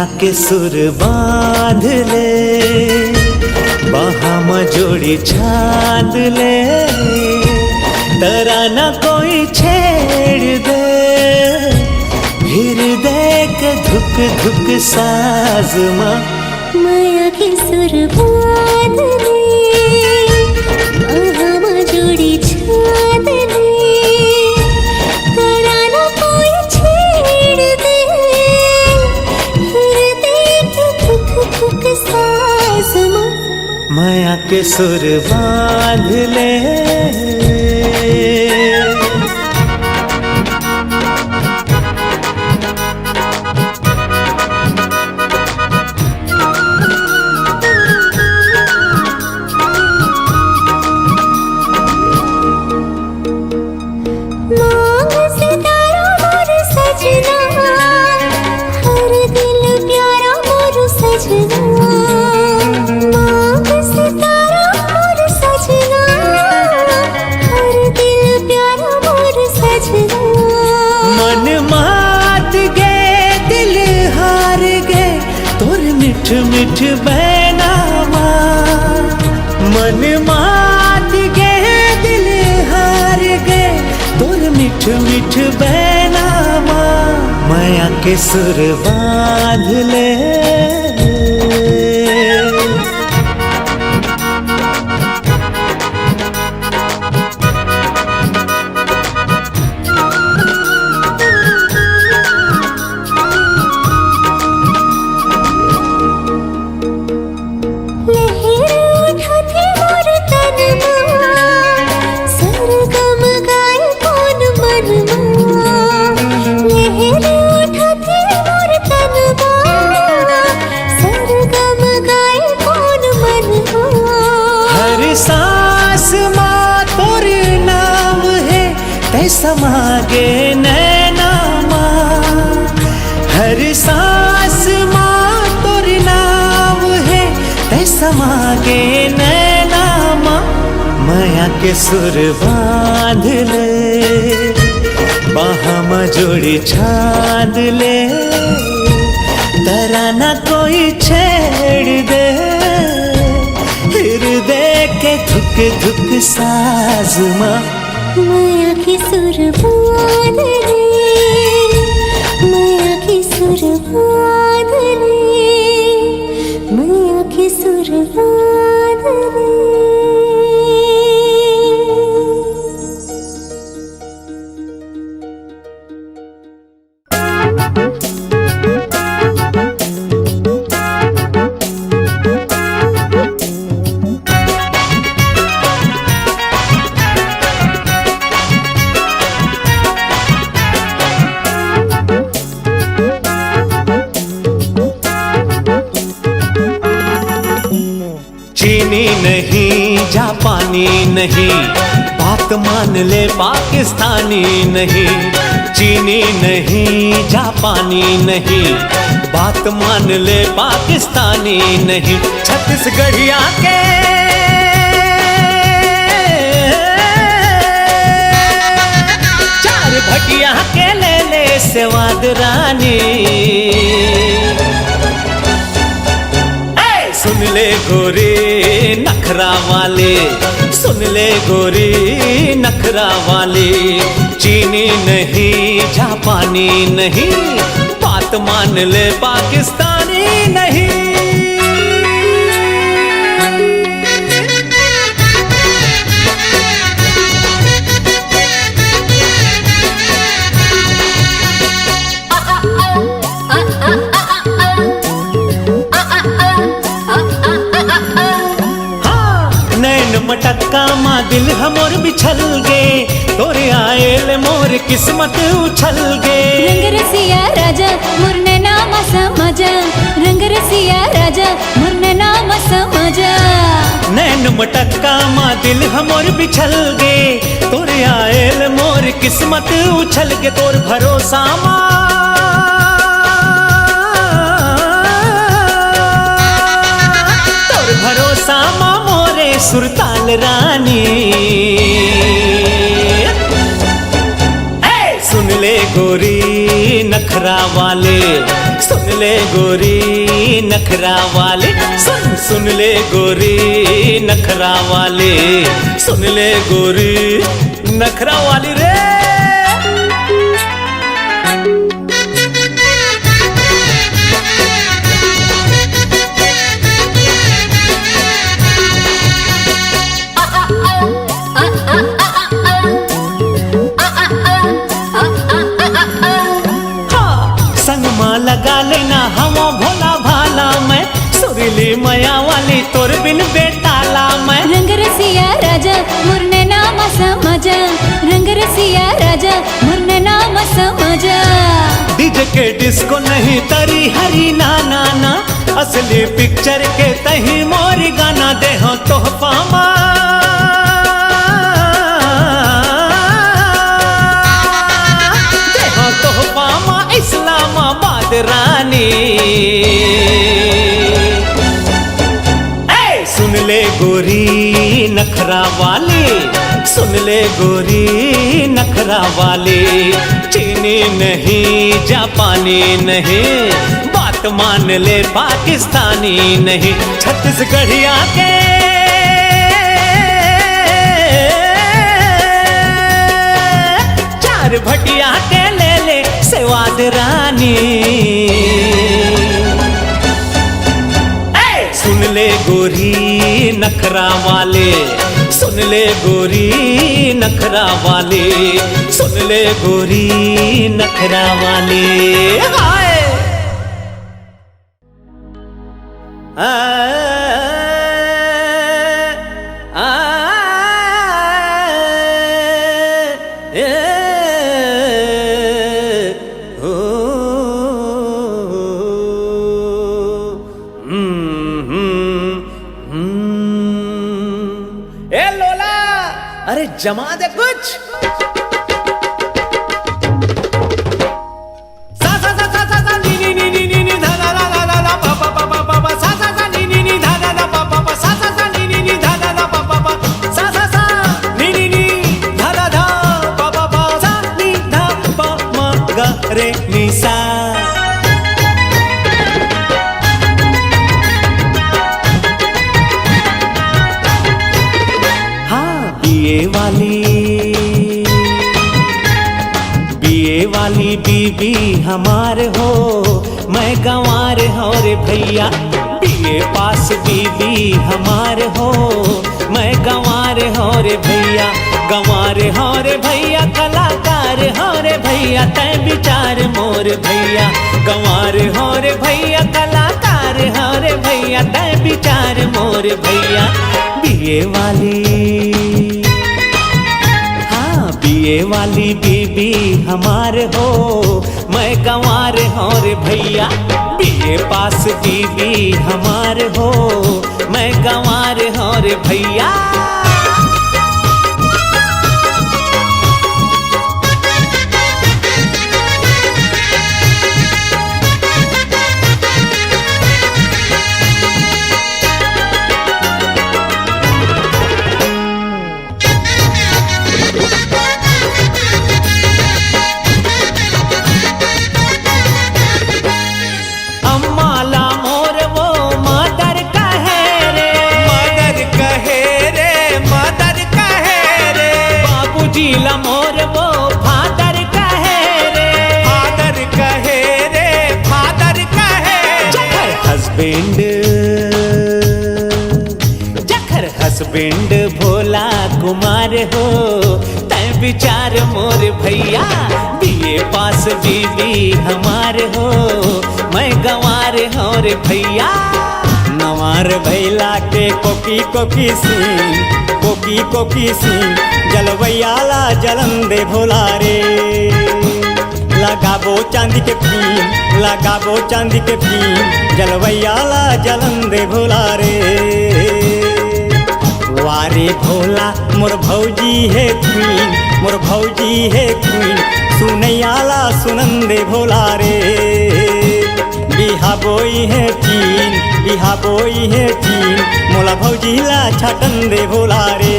माया के सुर बांध ले, बाहा में जोड़ी छांद ले, तराना कोई छेड़ दे, हृदय के धुक धुक साज माया के सुर बांध ले, बाहा में जोड़ी छांद ले, तराना कोई छेड़ दे, हृदय के धुक धुक साज माया के सुर बांध ले। मिठ बैनामा मन मात गे, दिल हार गे, तोर मिठ मिठ बैनामा माया के सुर बांध ले। समागे नैना माँ, हर सांस माँ तोर नाम है, तै समागे नैना माँ माया के सुर बांध ले, बाहा में जोड़ी छांद ले, तराना कोई छेड़ दे, हृदय के धुक धुक साज माया के सुर बांध ले, माया के सुर बांध ले, माया के सुर बांध ले। चीनी नहीं जापानी नहीं, बात मान ले पाकिस्तानी नहीं, चीनी नहीं जापानी नहीं, बात मान ले पाकिस्तानी नहीं, छत्तीसगढ़िया के चार भटिया के ले ले सेवाद रानी। सुन ले गोरी नखरा वाले, सुन ले गोरी नखरा वाले, चीनी नहीं जापानी नहीं, बात मान ले पाकिस्तानी नहीं। मटक्का माँ दिल हमोर बिछल गे, तोरे आयल मोर किस्मत उछल गे। रंग रसिया राजा मुरने नाम समझ, रंग रसिया राजा मुरने नाम समझ। नैन मटक्का माँ दिल हमोर बिछल गे, तोरे आयल मोर किस्मत उछल गे। तोर भरोसा माँ भरोसा माँ मोरे सुरताल रानी। सुन ले गोरी नखरा वाले, सुन ले गोरी नखरा वाले, सुन ले गोरी नखरा वाले, सुन ले गोरी नखरा वाली रे। लगा लेना हवा भोला भाला मैं, सुरीली मया वाली तोर बिन बेताला मैं। रंग रसिया राजा मुरने नाम समझ, रंग रसिया राजा मुरने नाम समझ। डीजे के डिस्को नहीं तरी हरी ना ना ना, असली पिक्चर के तही मोरी गाना दे हो तोहफा माँ। इस्लामाबाद रानी सुन ले गोरी नखरा वाली, सुन ले गोरी नखरा वाली। चीनी नहीं जापानी नहीं, बात मान ले पाकिस्तानी नहीं। छत्तीसगढ़िया के चार भटिया के ले ले सेवाद रानी। सुन ले गोरी नखरा वाले, सुन ले गोरी नखरा वाले, सुन ले गोरी नखरा वाले। हाय अरे जमा दे कुछ। सा सा सा सा सा नी नी नी नी नी नी धा धा धा धा धा पा पा पा पा पा पा सा सा सा नी नी नी धा धा धा पा पा पा सा सा सा नी नी नी धा धा धा पा पा पा सा सा सा नी नी नी धा धा धा पा पा पा सा नी धा पा मा गा रे नी सा। बीए वाली बीबी हमार हो, मैं गंवार हो रे भैया। बीए पास बीबी हमार हो, मैं गंवार हो रे भैया। गंवार हो रे भैया, कलाकार हो रे भैया, तय विचार मोर भैया। गंवार हो रे भैया, कलाकार हो रे भैया, तय विचार मोर भैया। बीए वाली बीबी हमार हो, मैं गंवार हो रे भैया। बीए पास बीबी हमार हो, मैं गंवार हो रे भैया। जिला मोर वो फादर कहे रे, फादर कहे रे, फादर कहे। जखर हस्बैंड भोला कुमार हो, तय विचार मोर भैया। बीए पास बीबी हमार हो, मैं गंवार हो रे भैया। नवार भैला के कोकी कोकी सिंह, कोकी कोकी सिंह, जलवैयाला जलन दे भोला रे। लगाबो चांदी के फीम, लगाबो चांदी के फीम, जलवैयाला जलन दे भोला रे। वारे भोला मोर भौजी है क्वीन, मोर भौजी है क्वीन, सुनैयाला सुनन दे भोला रे। बिहा बोई है टीन, बिहा बोई है टीन, मोला भौजीला छाटन दे भोला रे।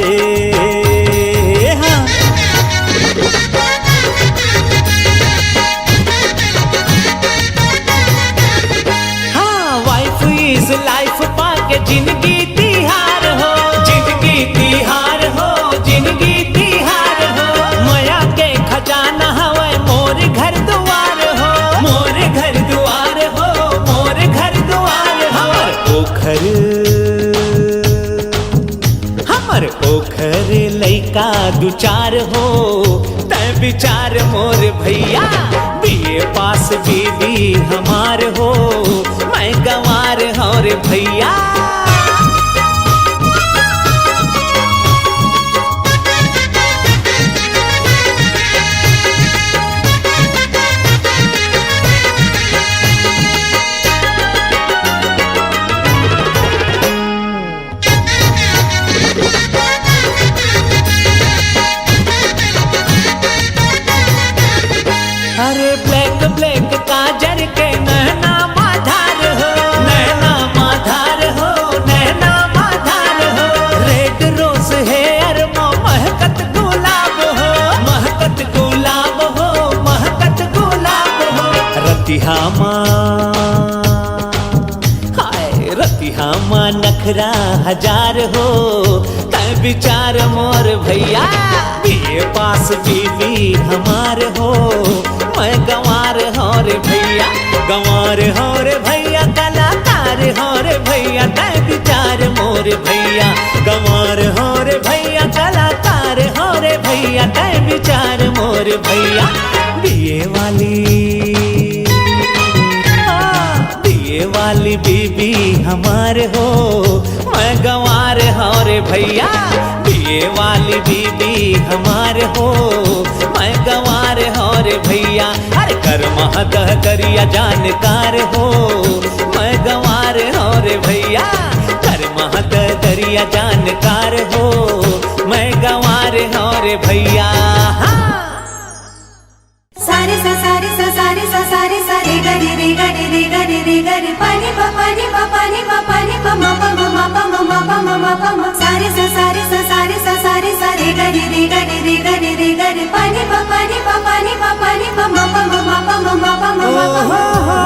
हाँ लाइफ पाके जिंदगी तिहार हो, जिंदगी तिहार हो, जिंदगी तिहार हो। माया के खजाना हवे मोर घर दुआर हो, मोर घर दुआर हो, मोर घर दुआर हो। हमर ओखर लइका दुचार हो, तै विचार मोर भैया। बीए पास बीबी हमार हो, मैं गंवार हूँ रे भैया। अरे ब्लैक ब्लैक काजर के नैना माधार हो, नैना माधार हो, नैना माधार हो। रेड रोज हेयर मो महकत गुलाब हो, महकत गुलाब हो, महकत गुलाब हो। रतिहा माँ हाय रतिहा माँ नखरा हजार हो, तै विचार मोर भैया। बीए पास बीबी हमार हो, मैं गंवार हूँ रे भैया। गंवार हूँ रे भैया, कलाकार हूँ रे भैया, तै विचार मोर भैया। गंवार हूँ रे भैया, कलाकार हूँ रे भैया, तै विचार मोर भैया। बीए वाली बीबी हमार हो, मैं गंवार हूँ रे भैया। बीए वाली बीबी हमार हो, मैं गंवार हूँ रे भैया। अरे कर महदह करिया जानकार हो, मैं गंवार हूँ रे भैया। कर महदह करिया जानकार हो, मैं गंवार हूँ रे भैया। सारे सा सारे सा सारे सा सारे सा रे ग रे रे ग रे रे ग रे रे ग रे पानी पा पानी पा पानी पा पानी पा मा पा मा मा पा मा मा पा मा मा पा मा। सारे सा सारे सा सारे सा सारे सा रे ग रे रे ग रे रे ग रे रे ग रे पानी पा पानी पा पानी पा पानी पा मा पा मा मा पा मा मा पा मा मा पा।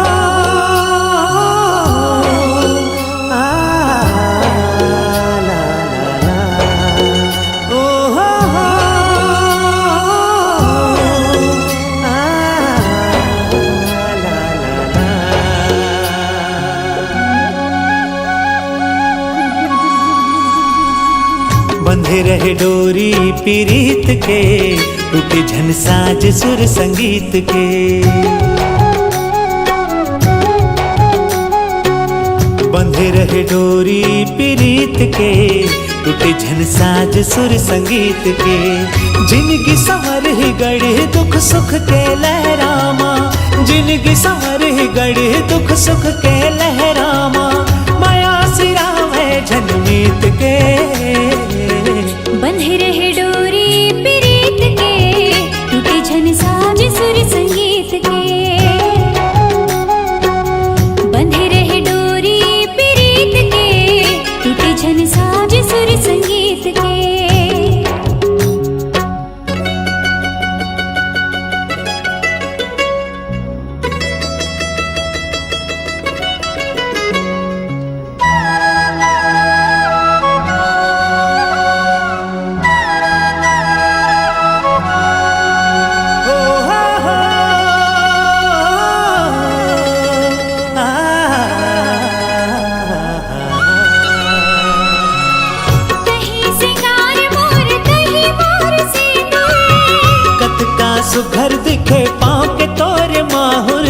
बंधे रहे डोरी पीरीत के, टूटे झन साज सुर संगीत के। बंधे रहे डोरी पीरीत के, टूटे झन साज सुर संगीत के। जिंदगी संवर ही गढ़े दुख सुख के लहरामा, जिंदगी संवर ही गढ़े दुख सुख के लहरामा। माया सिरा में झनमीत के, बंधे रहे डोरी पीरीत के, टूटे झन साज सुर संगीत के। बंधे रहे डोरी पीरीत के, टूटे झन साज सुर संगीत के। सुघर दिखे पाँव के तोरे माहुर।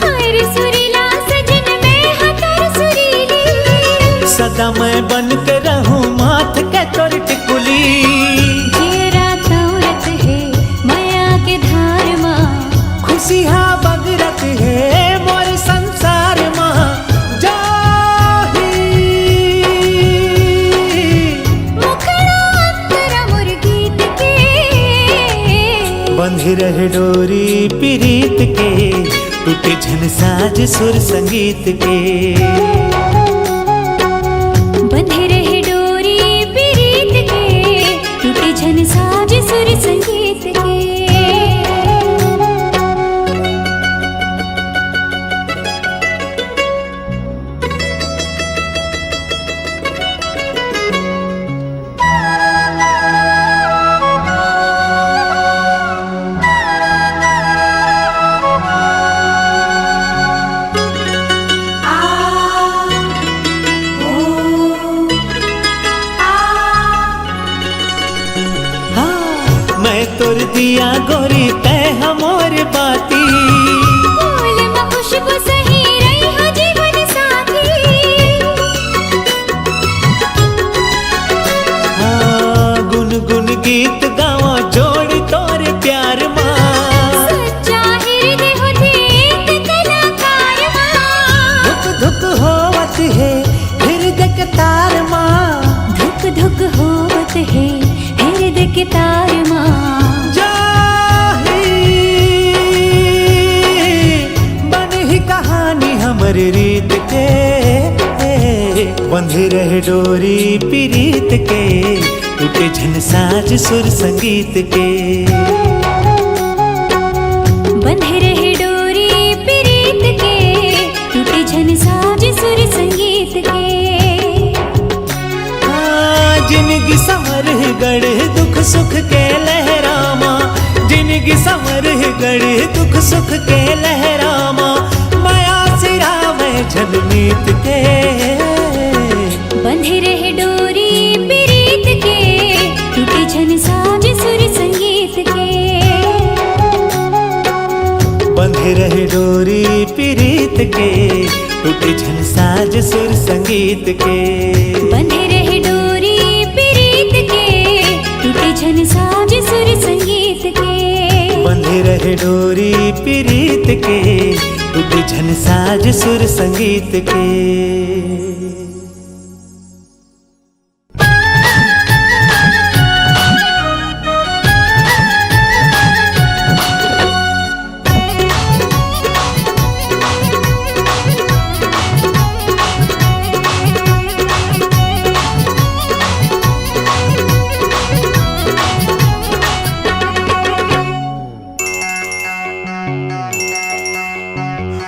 हाय सुरीला सजन में हतर सुरीली, सदा मैं बन के रहूं माथ के तोर टिकुली। जेरा तौरत है माया के धार माँ, खुशियाँ बगरत है मोर संसार माँ। बंधे रहे डोरी पीरीत के, टूटे झन साज सुर संगीत के। बंधे रहे डोरी पीरीत के, टूटे झन साज सुर संगीत के। दिया गोरी तय हमोर बाती। फूल में खुशबू सही रही हो जीवन साथी। हाँ गुन गुन गीत गावा जोड़ी तोरे प्यार माँ। सच्चा हृदय होती एक कलाकार माँ। धुक धुक होवत है हृदय के तार माँ। धुक धुक होवत है हृदय के तार माँ। हमर रीत के बंधे रहे डोरी पीरीत के, टूटे झन साज सुर संगीत के। बंधे रहे डोरी पीरीत के, टूटे झन साज सुर संगीत के। जिंदगी संवर गढ़ दुख सुख के लहरामा। जिंदगी संवर गढ़ दुख सुख के लहरामा। झलमीत के बंधे रहे डोरी पीरीत के, टूटे झन साज सुर संगीत के। बंधे रहे डोरी पीरीत के, टूटे झन साज सुर संगीत के। बंधे रहे डोरी पीरीत के, टूटे झन साज सुर संगीत के। बंधे रहे डोरी पीरीत के, टूटे झन साज सुर संगीत के।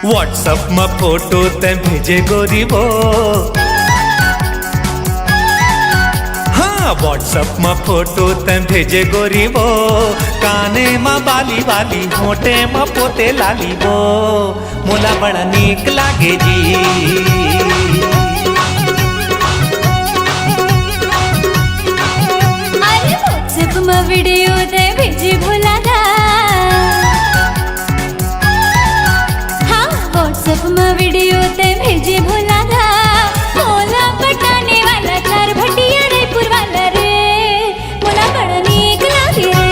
व्हाट्सएप में फोटो ते भेजे गोरी वो। हाँ व्हाट्सएप में फोटो ते भेजे गोरी वो। काने में बाली वाली होटे में पोते लाली वो। मोला बड़ा नीक लागे जी। अरे व्हाट्सएप में वीडियो ते भेजे भोला दा। व्हाट्सएप में वीडियो ते भेजे भोला दा। मोला पटाने वाला चार भटिया रायपुर वाला रे। मोला बड़ा नीक लागे रे।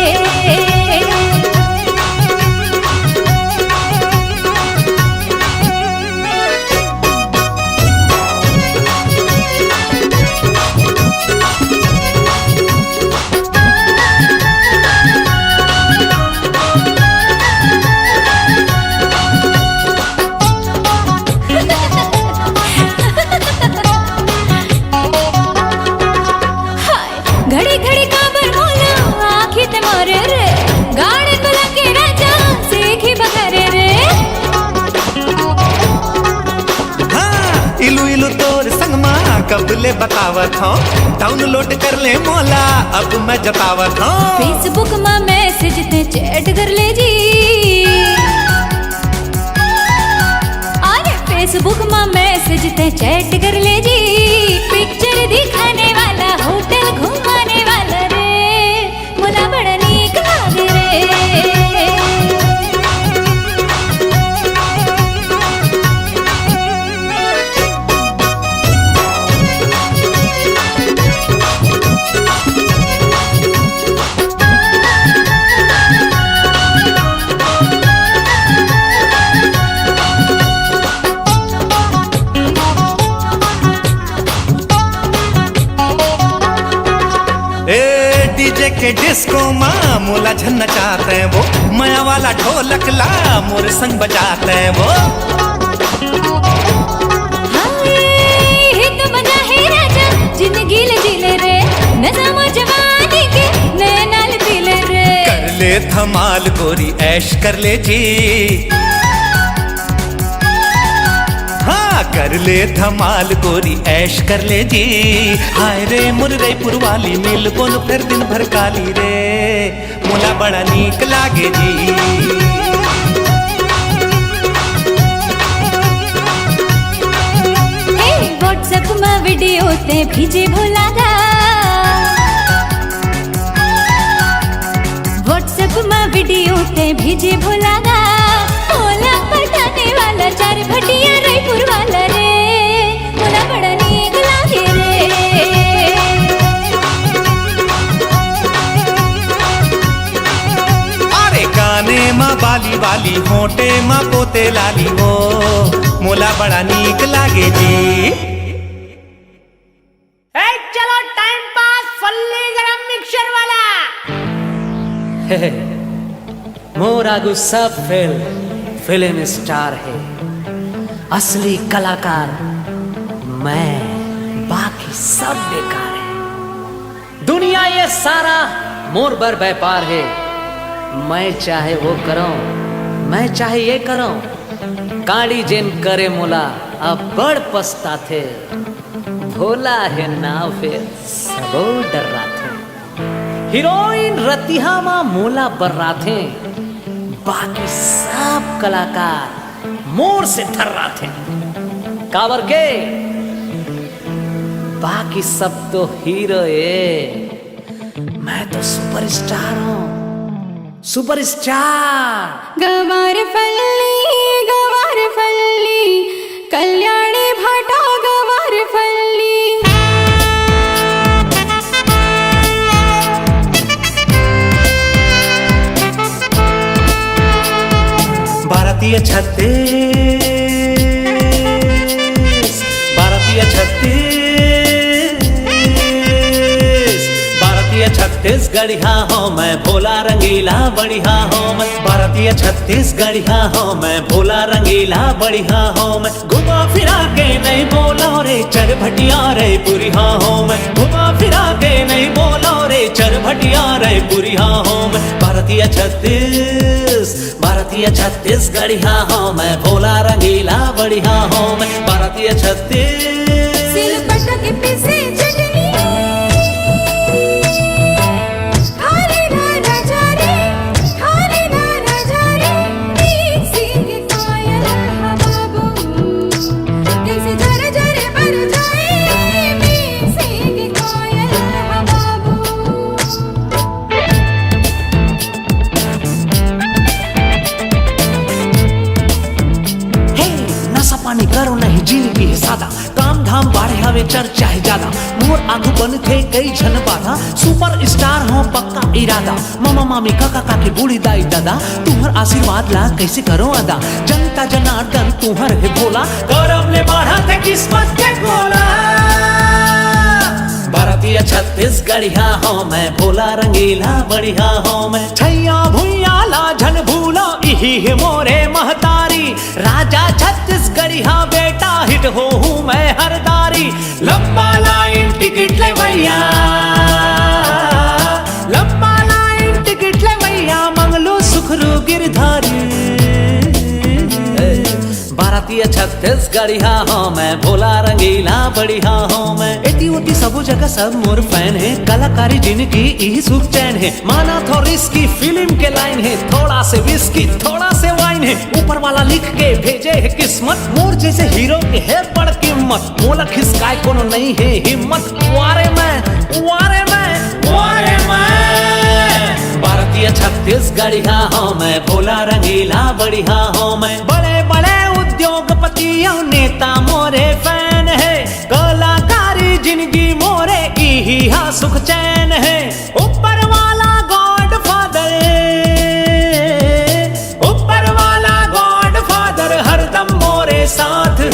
घड़ी घड़ी काबर मोला आँखी ते मारे रे। गाड़ी बुला के राजा सीखी बखरे रे। हाँ इलू इलू तोर संग माँ कबले बतावत हूँ। डाउनलोड कर ले मोला अब मैं जतावत हूँ। फेसबुक में मैसेज ते चैट कर ले जी। अरे फेसबुक में मैसेज ते चैट कर ले जी। पिक्चर दिखाने वाला होटल घुमाने वाला रे। मोला बड़ा नीक लागे रे। डीजे के डिस्को माँ मोला झन नचाते वो। माया वाला ढोलक ला मोर संग बजाते वो। तो मजा है राजा जिंदगी ले जीले रे। नजामा जवानी के नए नाल पीले रे। कर ले धमाल गोरी ऐश कर ले जी। हाँ कर ले धमाल गोरी ऐश कर ले जी। हाय रे मुरईपुर वाली मिल बोल फिर दिन भर काली रे। मोला बड़ा नीक लागे जी। व्हाट्सएप में वीडियो ते भेजे भोला दा। व्हाट्सएप भेजे भोला गा मोला पटाने वाला चार भटिया रायपुर वाला रे मोला बड़ा नीक लागे रे। अरे काने माँ बाली वाली होटे माँ पोते लाली हो मोला बड़ा नीक लागे जी। चलो टाइम पास फल्ली गरम मिक्सर वाला। मोरा गुस्सा फिल्म स्टार है, असली कलाकार मैं, बाकी सब बेकार है। दुनिया ये सारा मोर बर व्यापार है, मैं चाहे वो करूं मैं चाहे ये करूं, काड़ी जेन करे मोला अब बड़ पछता थे, भोला है ना फिर सबो डर थे। हीरोइन रतिहा माँ मोला बर्रा थे, बाकी सब कलाकार मोर से थर्रा थे। काबर के बाकी सब तो हीरो है, मैं तो सुपरस्टार हूँ, सुपरस्टार। गवार फल्ली कल्याणी भाटा गवार फल्ली। भारतीय छत्तीसगढ़िया हो मैं, भोला रंगीला बढ़िया हो मैं। भारतीय छत्तीसगढ़िया हो मैं, भोला रंगीला बढ़िया हो मैं। घुमा फिरा के नहीं बोला रे चरभटिया रे पुरिया हो मैं, घुमा फिरा के नहीं बोला रे चरभटिया रे पुरिया हो मैं। भारतीय छत्तीसगढ़िया हो मैं, भोला रंगीला बढ़िया हो मैं। भारतीय सिलबट्टा के पीछे चटनी खाने ना राजा रे मिक्सी के कोयल हवाबू कैसे जरे जरे भर जाए मिक्सी के कोयल हवाबू। नशा पानी करो नहीं जिंदगी है सादा, काम धाम बाढ़े हवे चर्चा है ज्यादा। मोर आगू बन थे कई झन बाधा, सुपर स्टार हो पक्का इरादा। मामा मामी काका काकी बूढ़ी दाई दादा, तुम्हार आशीर्वाद ला कैसे करो अदा। जनता जनार्दन तुम्हार है भोला, गौरव ले बढ़ा थे किस्मत के गोला। भारतीय छत्तीसगढ़िया हो मैं, भोला रंगीला बढ़िया हो मैं। छैया भुइया ला झन भूलो इही है मोरे महतारी, राजा छत्तीसगढ़िया बेटा हिट हो हूँ मैं हरदारी। लंबा लाइन टिकट ले भैया, लंबा लाइन टिकट ले भैया, मंगलू सुखरू गिरधारी। भारतीय छत्तीसगढ़िया हो मैं, भोला रंगीला बढ़िया हो मैं। एटी ओटी सबो जगह सब मोर फैन है, कलाकारी जिनकी यही सुख चैन है। माना तो रिस्की फिल्म के लाइन है, थोड़ा से विस्की थोड़ा से वाइन है। ऊपर वाला लिख के भेजे है किस्मत, मोर जैसे हीरो के है बड़ कीमत। मोला खिसकाए कोनो नहीं है हिम्मत, वारे मैं भारतीय छत्तीसगढ़िया हो मैं, भोला रंगीला बढ़िया हो मैं। बड़े बड़े उद्योगपतियों नेता मोरे फैन है, कलाकारी जिंदगी मोरे यही हा सुख चैन है। ऊपर वाला गॉड फादर हरदम मोरे साथ है।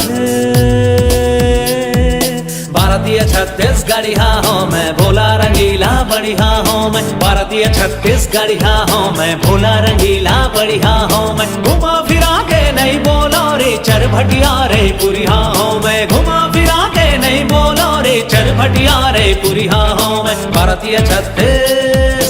भारतीय छत्तीसगढ़िया हो मैं, भोला रंगीला बढ़िया हो मैं। भारतीय छत्तीसगढ़िया हो मैं, भोला रंगीला बढ़िया हो मैं। घुमा फिरा के नहीं बोलो रे चरभटिया रे पुरिया हो मैं, घुमा फिरा के नहीं बोलो रे चरभटिया रे पुरिया हो मैं। भारतीय छत्तीस